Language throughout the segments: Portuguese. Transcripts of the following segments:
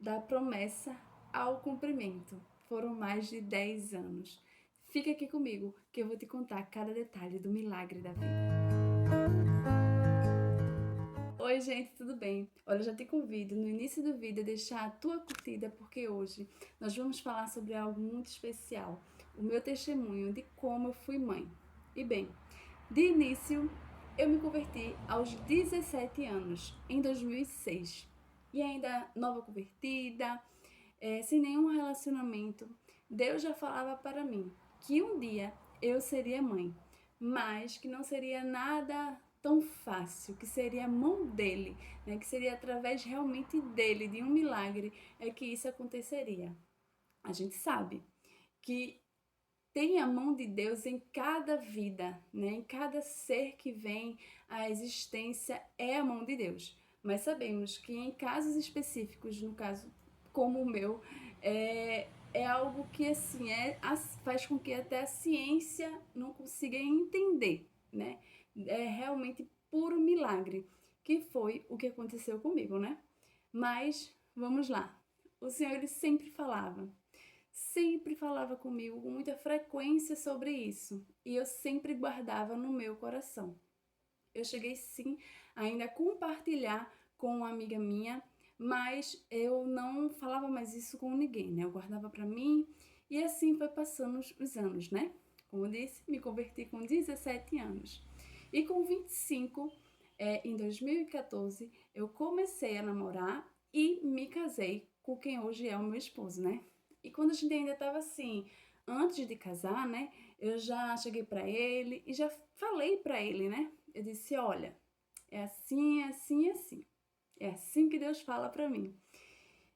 Da promessa ao cumprimento. Foram mais de 10 anos. Fica aqui comigo que eu vou te contar cada detalhe do milagre da vida. Oi, gente, tudo bem? Olha, eu já te convido no início do vídeo a deixar a tua curtida, porque hoje nós vamos falar sobre algo muito especial, o meu testemunho de como eu fui mãe. E bem, de início, eu me converti aos 17 anos, em 2006. E ainda nova convertida, sem nenhum relacionamento, Deus já falava para mim que um dia eu seria mãe, mas que não seria nada tão fácil, que seria a mão dele, né? Que seria através realmente dele, de um milagre, que isso aconteceria. A gente sabe que tem a mão de Deus em cada vida, né? Em cada ser que vem à existência é a mão de Deus. Mas sabemos que em casos específicos, no caso como o meu, é algo que assim faz com que até a ciência não consiga entender, né? É realmente puro milagre, que foi o que aconteceu comigo, né? Mas vamos lá. O Senhor ele sempre falava comigo com muita frequência sobre isso, e eu sempre guardava no meu coração. Eu cheguei sim ainda a compartilhar com uma amiga minha, mas eu não falava mais isso com ninguém, né? Eu guardava para mim e assim foi passando os anos, né? Como eu disse, me converti com 17 anos. E com 25, em 2014, eu comecei a namorar e me casei com quem hoje é o meu esposo, né? E quando a gente ainda estava assim, antes de casar, né? Eu já cheguei para ele e já falei para ele, né? Eu disse: olha, é assim, é assim, é assim. É assim que Deus fala para mim.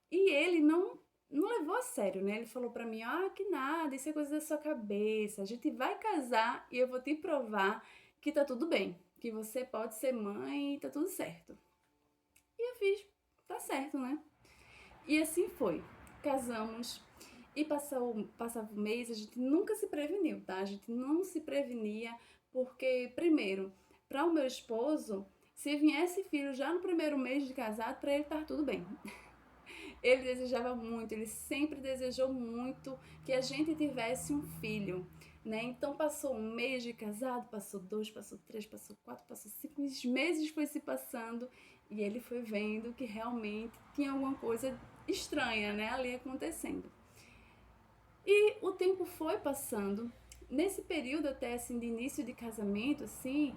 E ele não levou a sério, né? Ele falou para mim: ah, que nada, isso é coisa da sua cabeça. A gente vai casar e eu vou te provar que tá tudo bem, que você pode ser mãe e tá tudo certo. E eu fiz: tá certo, né? E assim foi. Casamos e passava o mês, a gente nunca se preveniu, tá? A gente não se prevenia porque, primeiro, para o meu esposo, se viesse filho já no primeiro mês de casado, para ele estar tudo bem. Ele desejava muito, ele sempre desejou muito que a gente tivesse um filho, né? Então passou um mês de casado, passou 2, passou 3, passou 4, passou 5, os meses foi se passando e ele foi vendo que realmente tinha alguma coisa estranha, né, ali acontecendo. E o tempo foi passando. Nesse período até assim de início de casamento, assim,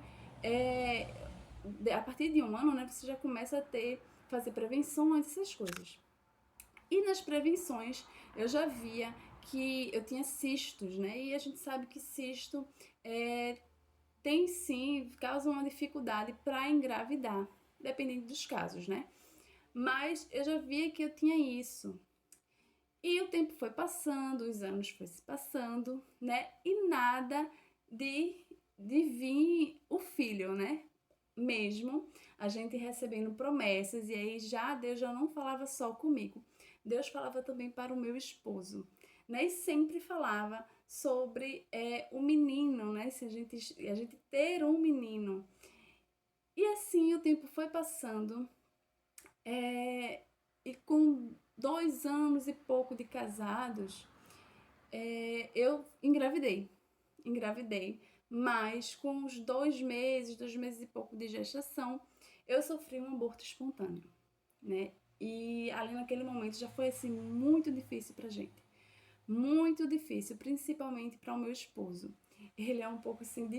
a partir de um ano, né, você já começa a fazer prevenções, essas coisas. E nas prevenções eu já via que eu tinha cistos, né? E a gente sabe que cisto tem sim, causa uma dificuldade para engravidar, dependendo dos casos, né? Mas eu já via que eu tinha isso. E o tempo foi passando, os anos foi se passando, né? E nada de vir o filho, né? Mesmo a gente recebendo promessas, e aí já Deus já não falava só comigo, Deus falava também para o meu esposo, né? E sempre falava sobre o menino, né? Se a gente ter um menino. E assim o tempo foi passando, e com 2 anos e pouco de casados, eu engravidei, mas com uns 2 meses e pouco de gestação, eu sofri um aborto espontâneo, né? E ali naquele momento já foi assim muito difícil pra gente. Muito difícil, principalmente para o meu esposo. Ele é um pouco assim,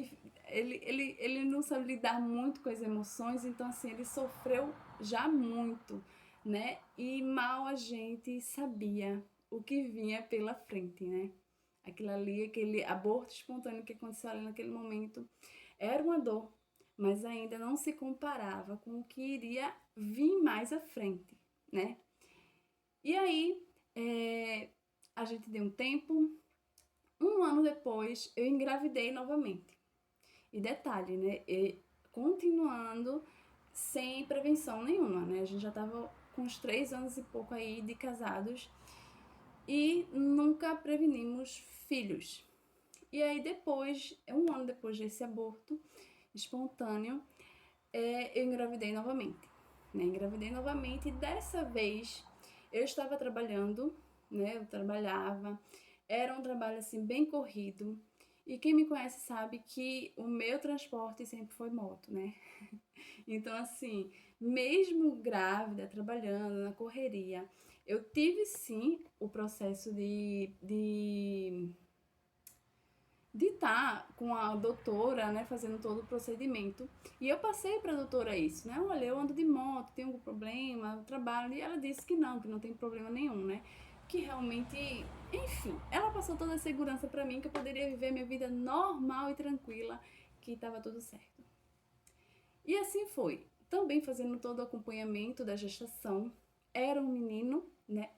ele não sabe lidar muito com as emoções, então assim, ele sofreu já muito, né? E mal a gente sabia o que vinha pela frente, né? Aquilo ali, aquele aborto espontâneo que aconteceu ali naquele momento, era uma dor, mas ainda não se comparava com o que iria vir mais à frente, né? E aí, a gente deu um tempo, um ano depois, eu engravidei novamente. E detalhe, né? Continuando sem prevenção nenhuma, né? A gente já tava com uns 3 anos e pouco aí de casados e nunca prevenimos filhos. E aí depois, um ano depois desse aborto espontâneo, eu engravidei novamente. Né? Engravidei novamente e dessa vez Eu estava trabalhando, né? Eu trabalhava, era um trabalho assim bem corrido. E quem me conhece sabe que o meu transporte sempre foi moto, né? Então, assim, mesmo grávida, trabalhando na correria, eu tive sim o processo de estar com a doutora, né, fazendo todo o procedimento. E eu passei para a doutora isso, né? Olha, eu ando de moto, tem algum problema, eu trabalho. E ela disse que não tem problema nenhum, né? Que realmente, enfim, ela passou toda a segurança para mim que eu poderia viver minha vida normal e tranquila, que estava tudo certo. E assim foi. Também fazendo todo o acompanhamento da gestação. Era um menino, né?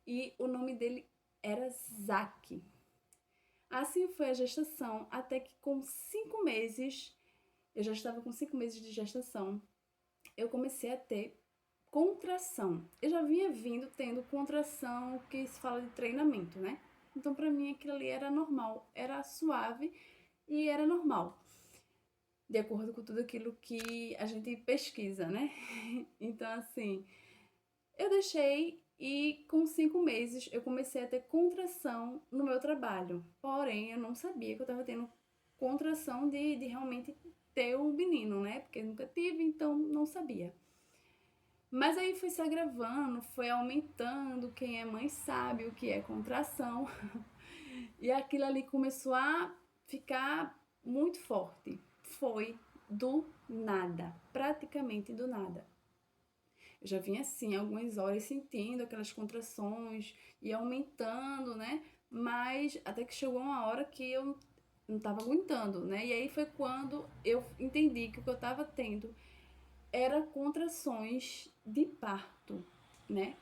E o nome dele era Zack. Assim foi a gestação, até que com 5 meses, eu já estava com 5 meses de gestação, eu comecei a ter contração. Eu já vinha vindo tendo contração que se fala de treinamento, né? Então, pra mim, aquilo ali era normal, era suave e era normal, de acordo com tudo aquilo que a gente pesquisa, né? Então, assim, eu deixei e com 5 meses eu comecei a ter contração no meu trabalho. Porém, eu não sabia que eu estava tendo contração de realmente ter um menino, né? Porque eu nunca tive, então não sabia. Mas aí foi se agravando, foi aumentando. Quem é mãe sabe o que é contração. E aquilo ali começou a ficar muito forte. Foi do nada, praticamente do nada. Eu já vinha assim, algumas horas sentindo aquelas contrações e aumentando, né? Mas até que chegou uma hora que eu não estava aguentando, né? E aí foi quando eu entendi que o que eu estava tendo era contrações de parto, né?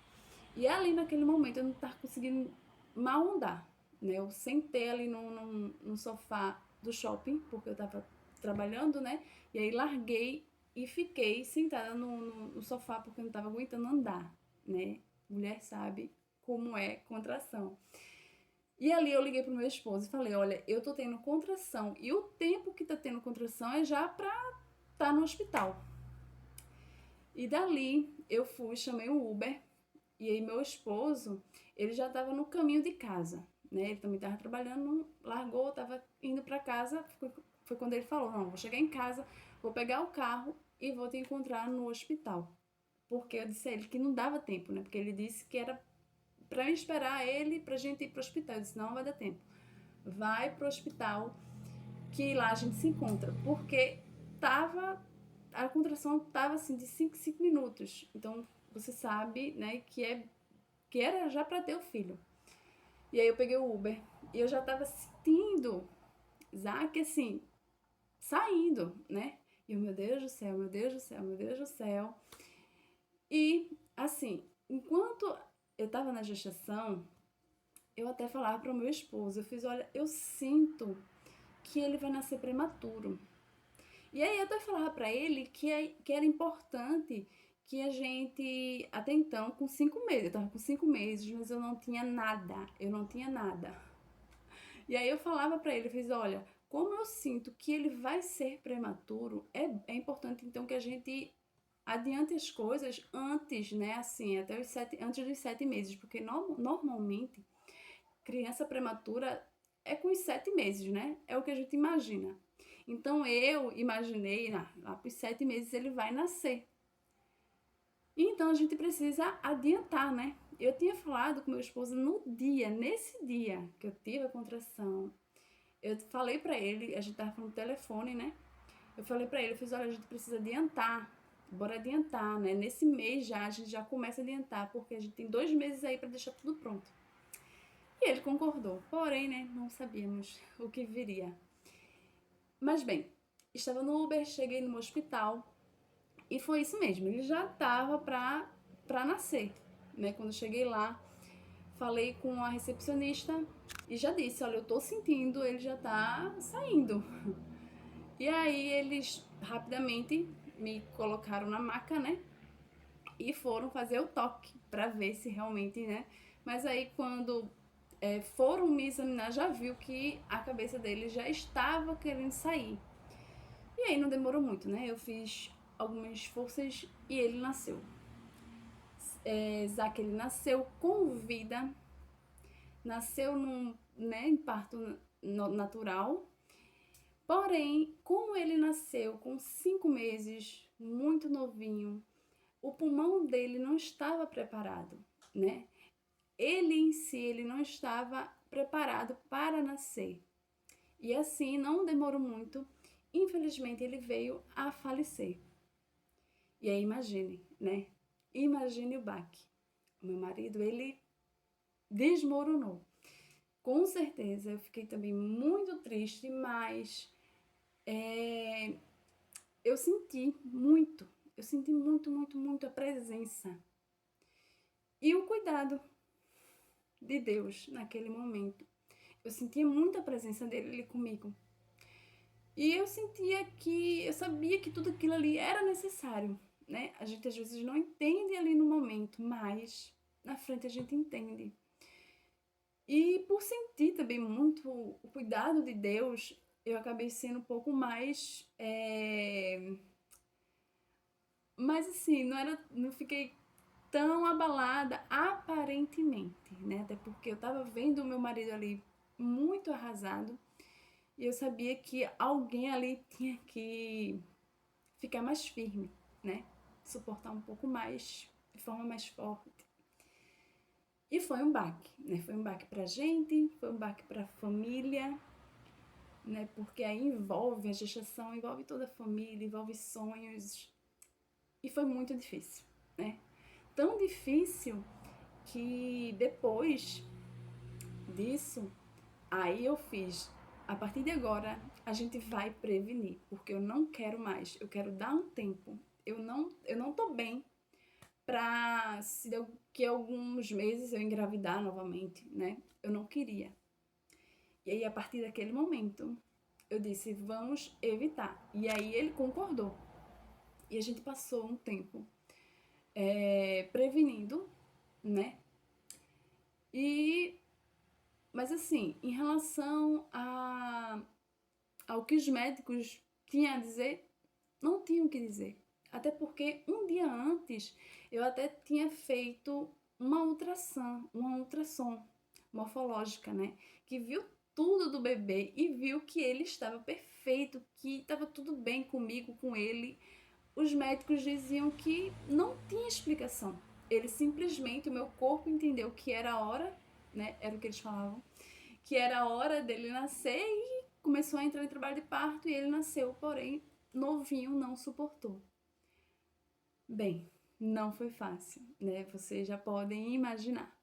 E ali naquele momento eu não estava conseguindo mal andar, né? Eu sentei ali no sofá do shopping, porque eu estava trabalhando, né? E aí larguei e fiquei sentada no sofá porque eu não estava aguentando andar, né? Mulher sabe como é contração. E ali eu liguei pro meu esposo e falei, olha, eu tô tendo contração e o tempo que tá tendo contração é já pra tá no hospital. E dali eu fui, chamei um Uber e aí meu esposo, ele já tava no caminho de casa, né? Ele também tava trabalhando, largou, tava indo pra casa, foi quando ele falou, não, vou chegar em casa, vou pegar o carro e vou te encontrar no hospital. Porque eu disse a ele que não dava tempo, né? Porque ele disse que era pra eu esperar ele pra gente ir pro hospital. Eu disse, não vai dar tempo. Vai pro hospital que lá a gente se encontra. Porque tava, a contração tava assim de 5 minutos. Então você sabe, né, que era já pra ter o filho. E aí eu peguei o Uber e eu já tava sentindo Zack assim, saindo, né? E eu, meu Deus do céu, meu Deus do céu, meu Deus do céu. E assim, enquanto eu tava na gestação, eu até falava para o meu esposo, eu fiz, olha, eu sinto que ele vai nascer prematuro. E aí eu até falava para ele que era importante que a gente, até então, com 5 meses, eu tava com 5 meses, mas eu não tinha nada, eu não tinha nada. E aí eu falava para ele, eu fiz, olha, como eu sinto que ele vai ser prematuro, é importante então que a gente adiante as coisas antes, né, assim, antes dos 7 meses, porque normalmente criança prematura é com os 7 meses, né? É o que a gente imagina. Então eu imaginei, lá para os 7 meses ele vai nascer. Então a gente precisa adiantar, né? Eu tinha falado com meu esposo nesse dia que eu tive a contração. Eu falei pra ele, a gente tava falando no telefone, né? Eu falei pra ele, eu fiz, olha, a gente precisa adiantar. Bora adiantar, né? Nesse mês já, a gente já começa a adiantar, porque a gente tem 2 meses aí pra deixar tudo pronto. E ele concordou, porém, né, não sabíamos o que viria. Mas bem, estava no Uber, cheguei no hospital e foi isso mesmo, ele já estava pra nascer, né? Quando eu cheguei lá, falei com a recepcionista e já disse, olha, eu tô sentindo, ele já tá saindo. E aí eles rapidamente me colocaram na maca, né? E foram fazer o toque pra ver se realmente, né? Mas aí quando foram me examinar, já viu que a cabeça dele já estava querendo sair. E aí não demorou muito, né? Eu fiz algumas forças e ele nasceu. Isaac, ele nasceu com vida, nasceu em parto natural. Porém, como ele nasceu com 5 meses, muito novinho, o pulmão dele não estava preparado, né? Ele em si, ele não estava preparado para nascer. E assim, não demorou muito, infelizmente ele veio a falecer. E aí imagine, né? Imagine o baque. O meu marido, ele desmoronou. Com certeza, eu fiquei também muito triste, mas eu senti muito a presença e o cuidado de Deus naquele momento. Eu sentia muita presença dele ali comigo. E eu sabia que tudo aquilo ali era necessário, né? A gente às vezes não entende ali no momento, mas na frente a gente entende. E por sentir também muito o cuidado de Deus, eu acabei sendo um pouco mais. Mas assim, não fiquei tão abalada aparentemente, né? Até porque eu tava vendo o meu marido ali muito arrasado e eu sabia que alguém ali tinha que ficar mais firme, né? Suportar um pouco mais, de forma mais forte. E foi um baque, né? Foi um baque pra gente, foi um baque pra família, né? Porque aí envolve a gestação, envolve toda a família, envolve sonhos. E foi muito difícil, né? Tão difícil que depois disso, aí eu fiz, a partir de agora, a gente vai prevenir, porque eu não quero mais, eu quero dar um tempo. Eu não tô bem pra se daqui a alguns meses eu engravidar novamente, né? Eu não queria. E aí, a partir daquele momento, eu disse, vamos evitar. E aí ele concordou. E a gente passou um tempo prevenindo, né? Mas assim, em relação ao que os médicos tinham a dizer, não tinham o que dizer. Até porque um dia antes eu até tinha feito uma ultrassom morfológica, né? Que viu tudo do bebê e viu que ele estava perfeito, que estava tudo bem comigo, com ele. Os médicos diziam que não tinha explicação. Ele simplesmente, o meu corpo entendeu que era a hora, né? Era o que eles falavam, que era a hora dele nascer e começou a entrar em trabalho de parto e ele nasceu, porém, novinho, não suportou. Bem, não foi fácil, né? Vocês já podem imaginar.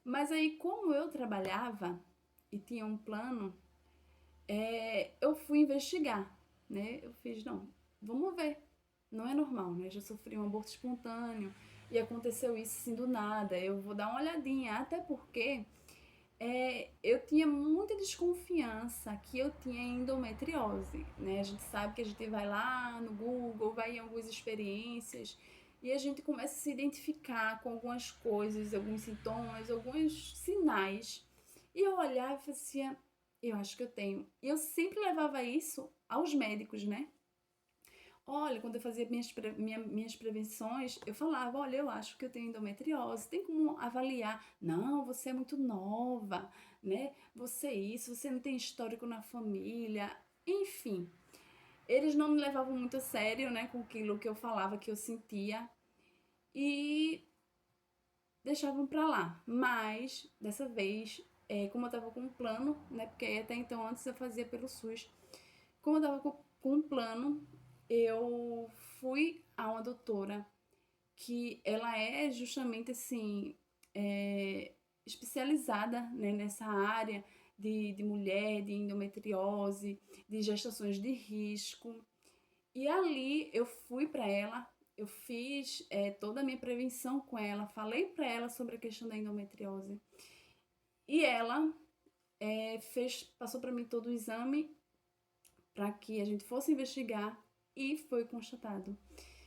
Mas aí, como eu trabalhava e tinha um plano, eu fui investigar, né? Eu fiz, não, vamos ver. Não é normal, né? Eu já sofri um aborto espontâneo e aconteceu isso assim do nada. Eu vou dar uma olhadinha, até porque eu tinha muita desconfiança que eu tinha endometriose, né? A gente sabe que a gente vai lá no Google, vai em algumas experiências e a gente começa a se identificar com algumas coisas, alguns sintomas, alguns sinais. E eu olhava e fazia, eu acho que eu tenho. E eu sempre levava isso aos médicos, né? Olha, quando eu fazia minhas prevenções, eu falava, olha, eu acho que eu tenho endometriose, tem como avaliar? Não, você é muito nova, né? Você é isso, você não tem histórico na família, enfim. Eles não me levavam muito a sério, né, com aquilo que eu falava, que eu sentia, e deixavam pra lá. Mas, dessa vez, como eu tava com um plano, né, porque até então antes eu fazia pelo SUS, como eu tava com um plano, eu fui a uma doutora que ela é justamente assim, especializada, né, nessa área de mulher, de endometriose, de gestações de risco. E ali eu fui para ela, eu fiz toda a minha prevenção com ela, falei para ela sobre a questão da endometriose. E ela passou para mim todo o exame para que a gente fosse investigar e foi constatado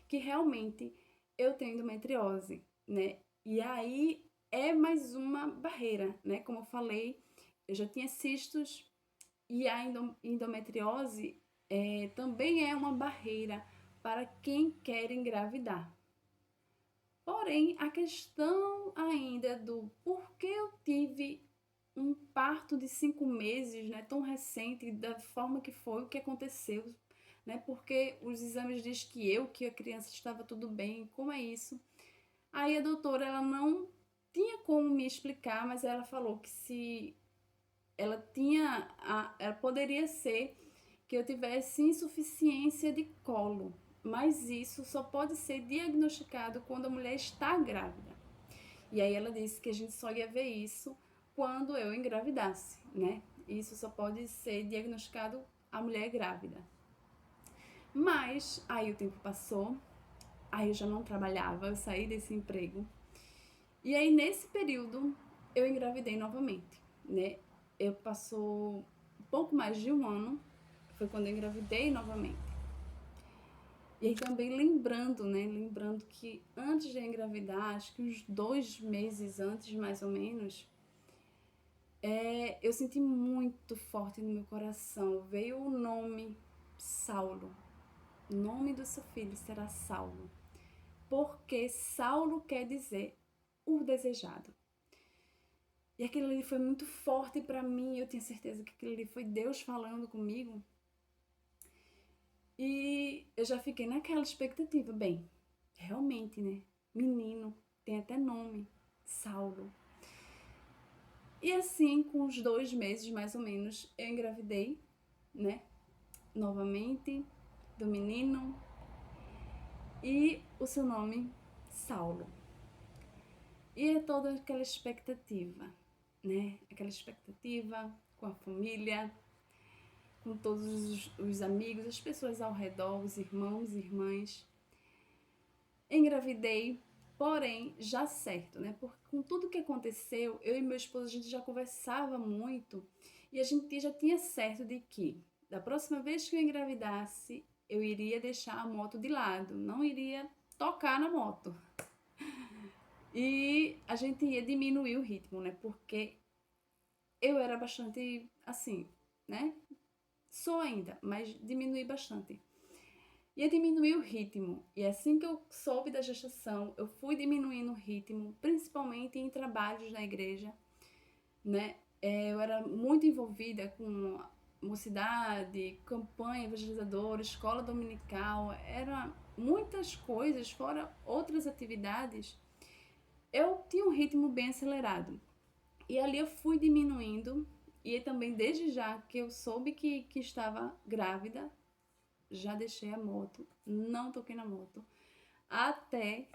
que realmente eu tenho endometriose, né? E aí é mais uma barreira, né? Como eu falei, eu já tinha cistos e a endometriose também é uma barreira para quem quer engravidar. Porém, a questão ainda do porquê eu tive um parto de 5 meses, né, tão recente, da forma que foi, o que aconteceu, né, porque os exames diz que a criança estava tudo bem, como é isso? Aí a doutora, ela não tinha como me explicar, mas ela falou que se ela poderia ser que eu tivesse insuficiência de colo, mas isso só pode ser diagnosticado quando a mulher está grávida. E aí ela disse que a gente só ia ver isso quando eu engravidasse, né? Isso só pode ser diagnosticado a mulher grávida. Mas aí o tempo passou, aí eu já não trabalhava, eu saí desse emprego. E aí nesse período eu engravidei novamente, né? Eu passou um pouco mais de um ano, foi quando eu engravidei novamente. E aí também lembrando, né? Lembrando que antes de engravidar, acho que uns 2 meses antes, mais ou menos, eu senti muito forte no meu coração. Veio o nome Saulo. O nome do seu filho será Saulo. Porque Saulo quer dizer o desejado. E aquilo ali foi muito forte para mim. Eu tinha certeza que aquilo ali foi Deus falando comigo. E eu já fiquei naquela expectativa. Bem, realmente, né? Menino, tem até nome, Saulo. E assim, com uns 2 meses mais ou menos, eu engravidei, né? Novamente, do menino. E o seu nome, Saulo. E é toda aquela expectativa, né? Aquela expectativa com a família, com todos os amigos, as pessoas ao redor, os irmãos e irmãs. Engravidei, porém, já certo, né? Porque com tudo que aconteceu, eu e meu esposo, a gente já conversava muito e a gente já tinha certo de que da próxima vez que eu engravidasse, eu iria deixar a moto de lado, não iria tocar na moto. E a gente ia diminuir o ritmo, né? Porque eu era bastante assim, né? Sou ainda, mas diminui bastante. Ia diminuir o ritmo. E assim que eu soube da gestação, eu fui diminuindo o ritmo, principalmente em trabalhos na igreja, né? Eu era muito envolvida com mocidade, campanha evangelizadora, escola dominical, era muitas coisas, fora outras atividades. Eu tinha um ritmo bem acelerado. E ali eu fui diminuindo, e também desde já que eu soube que estava grávida, já deixei a moto, não toquei na moto, até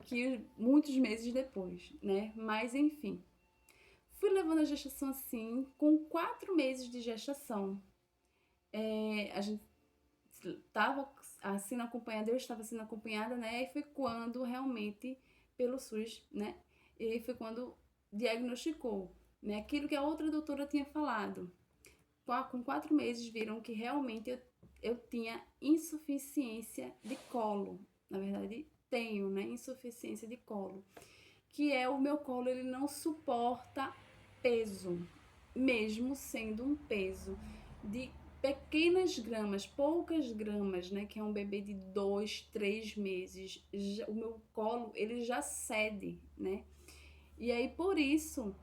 que muitos meses depois, né? Mas enfim, fui levando a gestação assim, com 4 meses de gestação. A gente estava sendo acompanhada, eu estava sendo acompanhada, né? E foi quando realmente, pelo SUS, né? E foi quando diagnosticou, né? Aquilo que a outra doutora tinha falado. Com 4 meses viram que realmente eu tinha insuficiência de colo. Na verdade, tenho, né? Insuficiência de colo. Que é o meu colo, ele não suporta peso, mesmo sendo um peso de pequenas gramas, poucas gramas, né? Que é um bebê de 2, 3 meses. O meu colo, ele já cede, né? E aí, por isso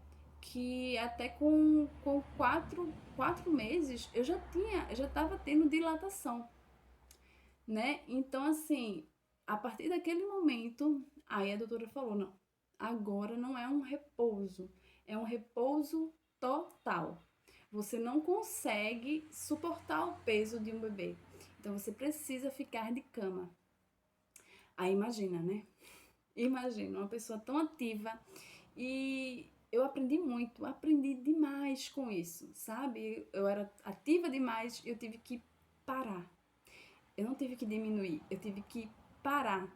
que até com 4 meses eu já estava tendo dilatação, né? Então, assim, a partir daquele momento, aí a doutora falou, não, agora não é um repouso, é um repouso total. Você não consegue suportar o peso de um bebê, então você precisa ficar de cama. Aí imagina, né? Imagina, uma pessoa tão ativa e eu aprendi demais com isso, sabe? Eu era ativa demais e eu tive que parar. Eu não tive que diminuir, eu tive que parar.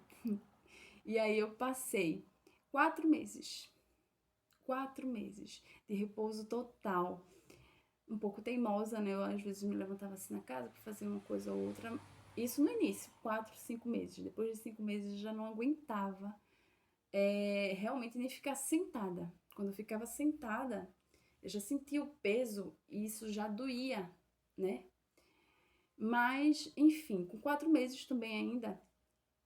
E aí eu passei 4 meses, 4 meses de repouso total. Um pouco teimosa, né? Eu às vezes me levantava assim na casa para fazer uma coisa ou outra. Isso no início, 4, 5 meses. Depois de 5 meses eu já não aguentava realmente nem ficar sentada. Quando eu ficava sentada, eu já sentia o peso e isso já doía, né? Mas, enfim, com 4 meses também ainda,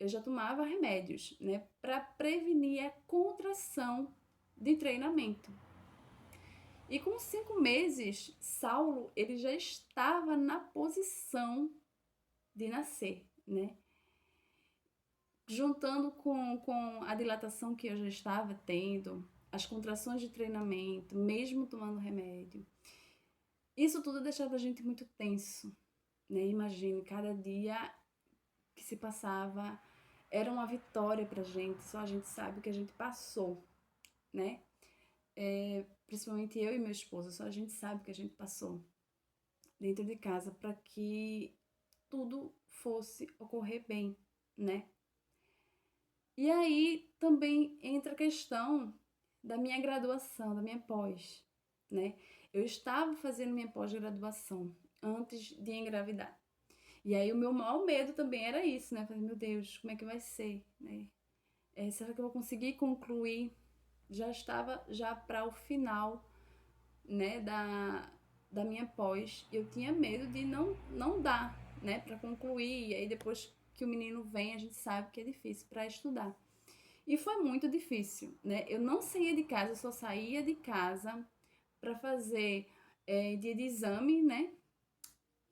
eu já tomava remédios, né, para prevenir a contração de treinamento. E com 5 meses, Saulo, ele já estava na posição de nascer, né? Juntando com a dilatação que eu já estava tendo, as contrações de treinamento, mesmo tomando remédio, isso tudo deixava a gente muito tenso, né? Imagine, cada dia que se passava era uma vitória pra gente, só a gente sabe o que a gente passou, né? Principalmente eu e meu esposo, só a gente sabe o que a gente passou dentro de casa para que tudo fosse ocorrer bem, né? E aí também entra a questão da minha graduação, da minha pós, né? Eu estava fazendo minha pós-graduação antes de engravidar. E aí o meu maior medo também era isso, né? Falei, meu Deus, como é que vai ser, né? Será que eu vou conseguir concluir? Já estava já para o final, né, da minha pós. Eu tinha medo de não dar, né, para concluir. E aí depois que o menino vem, a gente sabe que é difícil para estudar. E foi muito difícil, né? Eu não saía de casa, eu só saía de casa para fazer dia de exame, né?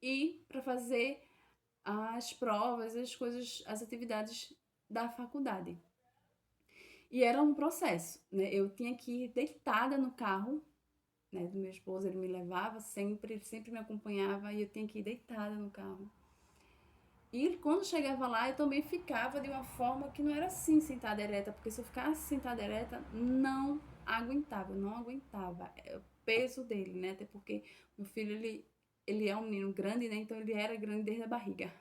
E para fazer as provas, as coisas, as atividades da faculdade. E era um processo, né? Eu tinha que ir deitada no carro, né, do meu esposo, ele me levava sempre me acompanhava e eu tinha que ir deitada no carro. E quando chegava lá, eu também ficava de uma forma que não era assim, sentada ereta, porque se eu ficasse sentada ereta, não aguentava, eu não aguentava. É o peso dele, né? Até porque meu filho, ele é um menino grande, né? Então ele era grande desde a barriga.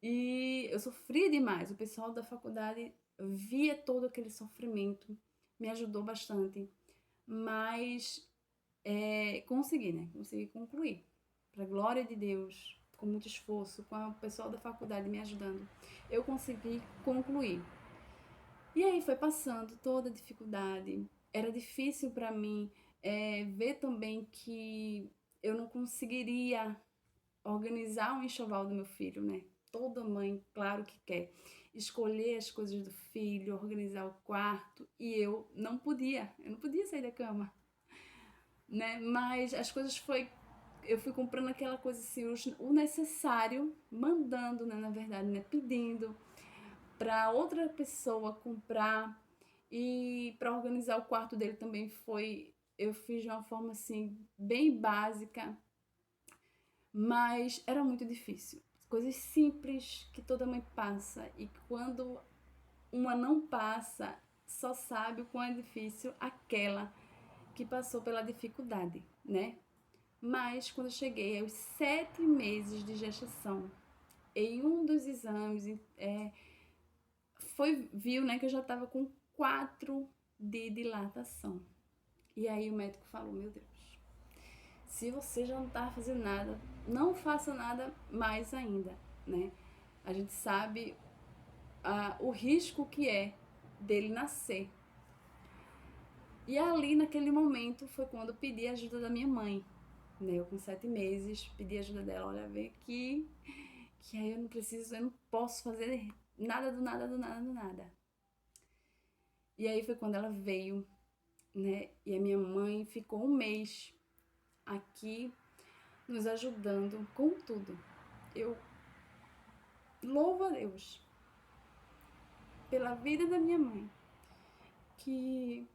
E eu sofria demais. O pessoal da faculdade via todo aquele sofrimento, me ajudou bastante. Mas consegui, né? Consegui concluir. Para glória de Deus, com muito esforço, com o pessoal da faculdade me ajudando, eu consegui concluir. E aí foi passando toda a dificuldade. Era difícil para mim ver também que eu não conseguiria organizar o enxoval do meu filho, né? Toda mãe, claro que quer escolher as coisas do filho, organizar o quarto, e eu não podia sair da cama, né? Mas as coisas eu fui comprando aquela coisa assim, o necessário, mandando, né, na verdade, né, pedindo para outra pessoa comprar. E para organizar o quarto dele também eu fiz de uma forma assim bem básica, mas era muito difícil. Coisas simples que toda mãe passa, e quando uma não passa, só sabe o quão é difícil aquela que passou pela dificuldade, né? Mas quando eu cheguei aos 7 meses de gestação, em um dos exames, viu, né, que eu já estava com 4 de dilatação. E aí o médico falou, meu Deus, se você já não tá fazendo nada, não faça nada mais ainda, né? A gente sabe o risco que é dele nascer. E ali, naquele momento, foi quando eu pedi a ajuda da minha mãe, né? Eu com 7 meses, pedi a ajuda dela, olha, vem aqui, que aí eu não posso fazer nada do nada, do nada, do nada. E aí foi quando ela veio, né? E a minha mãe ficou 1 mês aqui nos ajudando com tudo. Eu louvo a Deus pela vida da minha mãe, que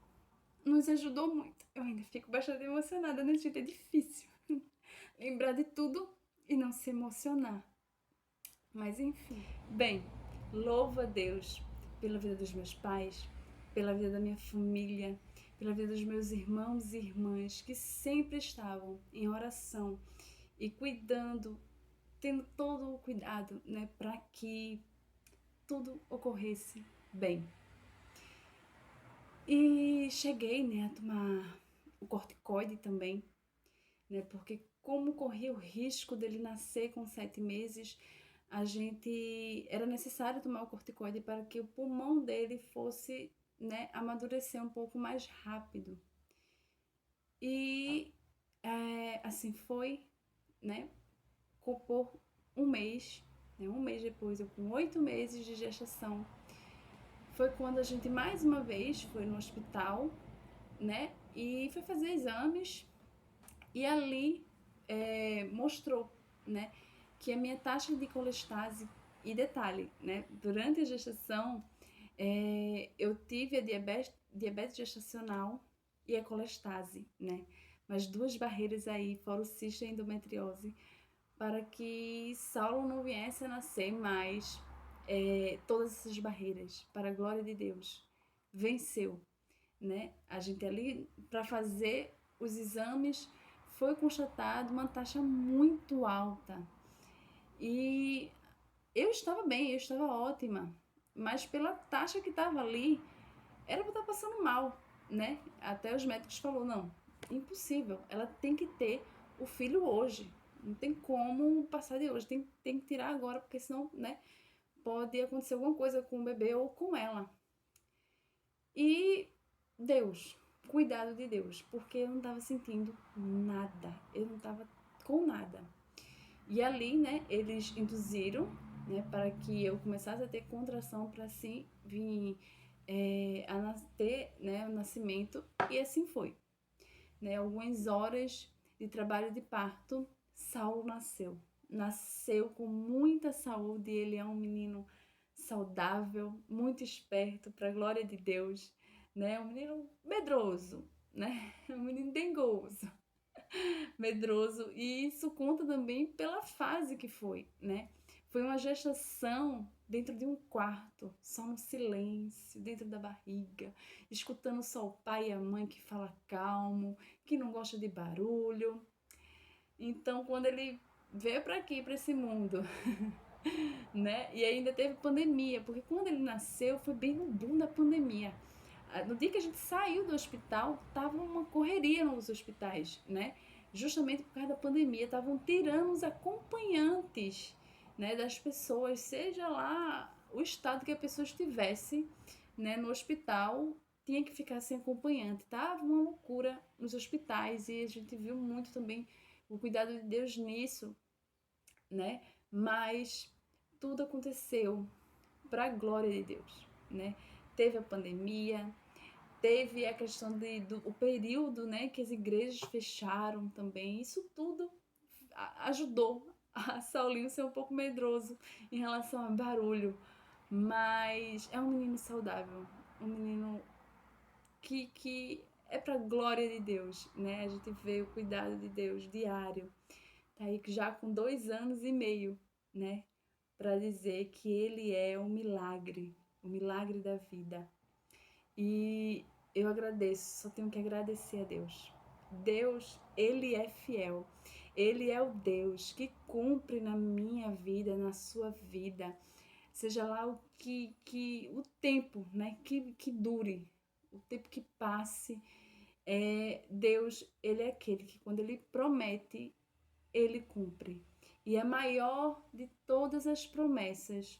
nos ajudou muito. Eu ainda fico bastante emocionada, né, gente? É difícil lembrar de tudo e não se emocionar. Mas enfim. Bem, louvo a Deus pela vida dos meus pais, pela vida da minha família, pela vida dos meus irmãos e irmãs que sempre estavam em oração e cuidando, tendo todo o cuidado, né, para que tudo ocorresse bem. E cheguei, né, a tomar o corticoide também, né, porque como corria o risco dele nascer com 7 meses, era necessário tomar o corticoide para que o pulmão dele fosse, né, amadurecer um pouco mais rápido. E assim foi, né, por 1 mês. né? Um mês depois, eu com 8 meses de gestação, foi quando a gente mais uma vez foi no hospital, né? E foi fazer exames e ali mostrou, né? Que a minha taxa de colestase, e detalhe, né? Durante a gestação, eu tive a diabetes gestacional e a colestase, né? Mas duas barreiras aí, fora o cisto e a endometriose, para que Saulo não viesse a nascer mais. Todas essas barreiras, para a glória de Deus, venceu, né? A gente ali, para fazer os exames, foi constatado uma taxa muito alta. E eu estava bem, eu estava ótima, mas pela taxa que estava ali, era para estar passando mal, né? Até os médicos falaram, não, impossível, ela tem que ter o filho hoje, não tem como passar de hoje, tem que tirar agora, porque senão, né, pode acontecer alguma coisa com o bebê ou com ela. E Deus, cuidado de Deus, porque eu não estava sentindo nada, eu não estava com nada. E ali, né, eles induziram, né, para que eu começasse a ter contração para assim vir a ter, né, o nascimento, e assim foi. Né, algumas horas de trabalho de parto, Saulo nasceu. Nasceu com muita saúde, ele é um menino saudável, muito esperto, para a glória de Deus, né, um menino medroso, né, um menino dengoso, medroso, e isso conta também pela fase que foi, né? Foi uma gestação dentro de um quarto, só no silêncio, dentro da barriga, escutando só o pai e a mãe que fala calmo, que não gosta de barulho. Então, quando ele veio para aqui, para esse mundo, né? E ainda teve pandemia, porque quando ele nasceu foi bem no boom da pandemia. No dia que a gente saiu do hospital, tava uma correria nos hospitais, né? Justamente por causa da pandemia, estavam tirando os acompanhantes, né, das pessoas, seja lá o estado que a pessoa estivesse, né, no hospital, tinha que ficar sem acompanhante. Tava uma loucura nos hospitais e a gente viu muito também o cuidado de Deus nisso, né? Mas tudo aconteceu para a glória de Deus, né? Teve a pandemia, teve a questão do período, né, que as igrejas fecharam também. Isso tudo ajudou a Saulinho ser um pouco medroso em relação a barulho. Mas é um menino saudável, um menino que é para a glória de Deus, né? A gente vê o cuidado de Deus diário. Tá aí já com 2 anos e meio, né? Para dizer que ele é o milagre da vida. E eu agradeço, só tenho que agradecer a Deus. Deus, ele é fiel. Ele é o Deus que cumpre na minha vida, na sua vida. Seja lá o tempo, né, que dure, o tempo que passe. Deus, ele é aquele que quando ele promete, ele cumpre. E a maior de todas as promessas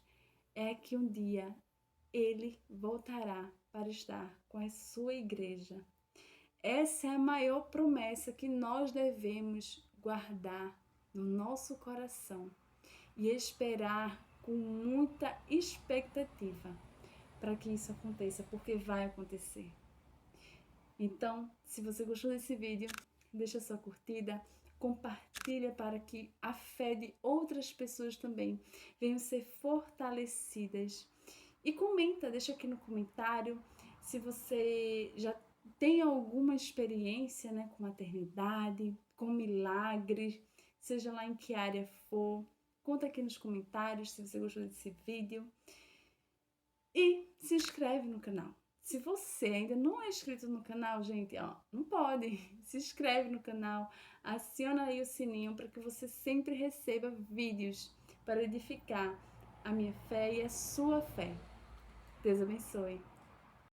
é que um dia ele voltará para estar com a sua igreja. Essa é a maior promessa que nós devemos guardar no nosso coração e esperar com muita expectativa para que isso aconteça, porque vai acontecer. Então, se você gostou desse vídeo, deixa sua curtida, compartilha para que a fé de outras pessoas também venham ser fortalecidas. E comenta, deixa aqui no comentário se você já tem alguma experiência, né, com maternidade, com milagres, seja lá em que área for. Conta aqui nos comentários se você gostou desse vídeo. E se inscreve no canal. Se você ainda não é inscrito no canal, gente, ó, não pode. Se inscreve no canal, aciona aí o sininho para que você sempre receba vídeos para edificar a minha fé e a sua fé. Deus abençoe.